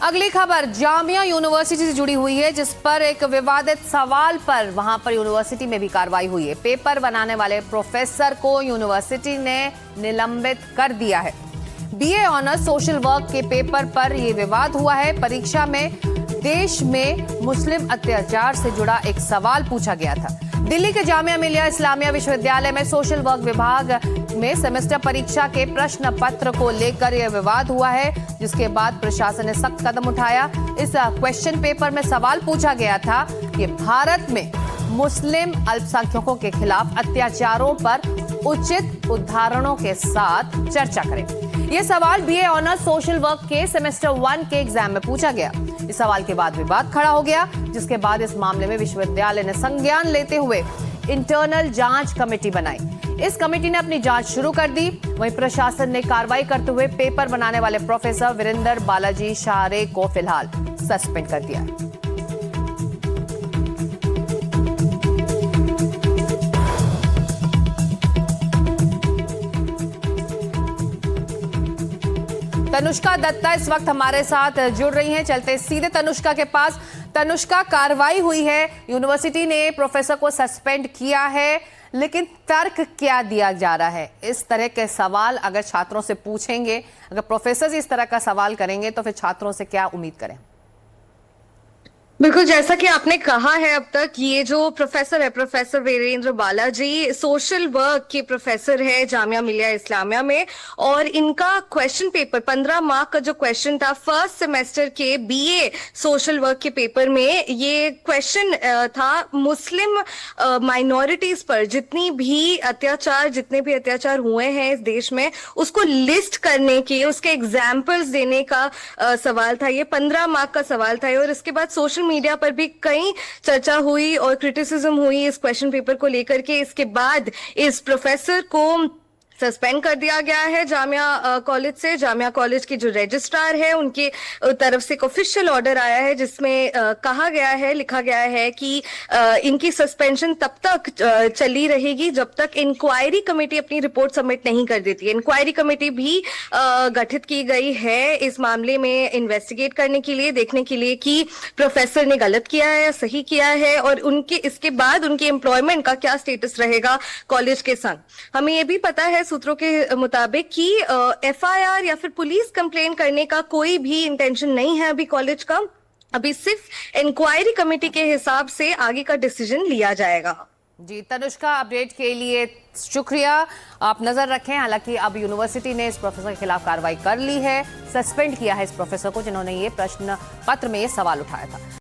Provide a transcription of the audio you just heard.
अगली खबर जामिया यूनिवर्सिटी से जुड़ी हुई है, जिस पर एक विवादित सवाल पर वहां पर यूनिवर्सिटी में भी कार्रवाई हुई है। पेपर बनाने वाले प्रोफेसर को यूनिवर्सिटी ने निलंबित कर दिया है। बीए ऑनर्स सोशल वर्क के पेपर पर यह विवाद हुआ है। परीक्षा में देश में मुस्लिम अत्याचार से जुड़ा एक सवाल पूछा गया था। दिल्ली के जामिया मिलिया इस्लामिया विश्वविद्यालय में सोशल वर्क विभाग में सेमेस्टर परीक्षा के प्रश्न पत्र को लेकर यह विवाद हुआ है, जिसके बाद प्रशासन ने सख्त कदम उठाया। इस क्वेश्चन पेपर में सवाल पूछा गया था कि भारत में मुस्लिम अल्पसंख्यकों के खिलाफ अत्याचारों पर उचित उदाहरणों के साथ चर्चा करें। यह सवाल बीए ऑनर्स सोशल वर्क के सेमेस्टर 1 के एग्जाम में पूछा गया। इस सवाल के बाद विवाद खड़ा हो गया, जिसके बाद इस मामले में विश्वविद्यालय ने संज्ञान लेते हुए इंटरनल जांच कमेटी बनाई। इस कमेटी ने अपनी जांच शुरू कर दी। वहीं प्रशासन ने कार्रवाई करते हुए पेपर बनाने वाले प्रोफेसर वीरेंद्र बालाजी शाहरे को फिलहाल सस्पेंड कर दिया। तनुष्का दत्ता इस वक्त हमारे साथ जुड़ रही हैं। चलते सीधे तनुष्का के पास। तनुष्का, कार्रवाई हुई है, यूनिवर्सिटी ने प्रोफेसर को सस्पेंड किया है, लेकिन तर्क क्या दिया जा रहा है? इस तरह के सवाल अगर छात्रों से पूछेंगे, अगर प्रोफेसर इस तरह का सवाल करेंगे, तो फिर छात्रों से क्या उम्मीद करें? बिल्कुल, जैसा कि आपने कहा है, अब तक ये जो प्रोफेसर है, professor Virendra Balaji, social work के प्रोफेसर है जामिया मिलिया इस्लामिया में, और इनका क्वेश्चन पेपर 15 मार्क का जो क्वेश्चन था फर्स्ट सेमेस्टर के बीए सोशल वर्क के पेपर में, ये क्वेश्चन था मुस्लिम माइनॉरिटीज पर जितने भी अत्याचार हुए हैं इस देश में, उसको लिस्ट करने की, उसके एग्जाम्पल्स देने का सवाल था। ये 15 मार्क का सवाल था, और इसके बाद सोशल मीडिया पर भी कई चर्चा हुई और क्रिटिसिज्म हुई इस क्वेश्चन पेपर को लेकर के। इसके बाद इस प्रोफेसर को सस्पेंड कर दिया गया है जामिया कॉलेज से। जामिया कॉलेज के जो रजिस्ट्रार है, उनके तरफ से एक ऑफिशियल ऑर्डर आया है, जिसमें कहा गया है, लिखा गया है कि इनकी सस्पेंशन तब तक चली रहेगी जब तक इंक्वायरी कमेटी अपनी रिपोर्ट सबमिट नहीं कर देती है। इंक्वायरी कमेटी भी गठित की गई है इस मामले में इन्वेस्टिगेट करने के लिए, देखने के लिए कि प्रोफेसर ने गलत किया है या सही किया है, और उनके इसके बाद उनके एम्प्लॉयमेंट का क्या स्टेटस रहेगा कॉलेज के संग। हमें ये भी पता है सूत्रों के मुताबिक कि एफआईआर या फिर पुलिस कंप्लेन करने का कोई भी इंटेंशन नहीं है अभी कॉलेज का। अभी सिर्फ इंक्वायरी कमेटी के हिसाब से आगे का डिसीजन लिया जाएगा। जी तनुष्का, अपडेट के लिए शुक्रिया। आप नजर रखें। हालांकि अब यूनिवर्सिटी ने इस प्रोफेसर के खिलाफ कार्रवाई कर ली है, सस्पेंड किया है इस प्रोफेसर को, जिन्होंने ये प्रश्न पत्र में ये सवाल उठाया था।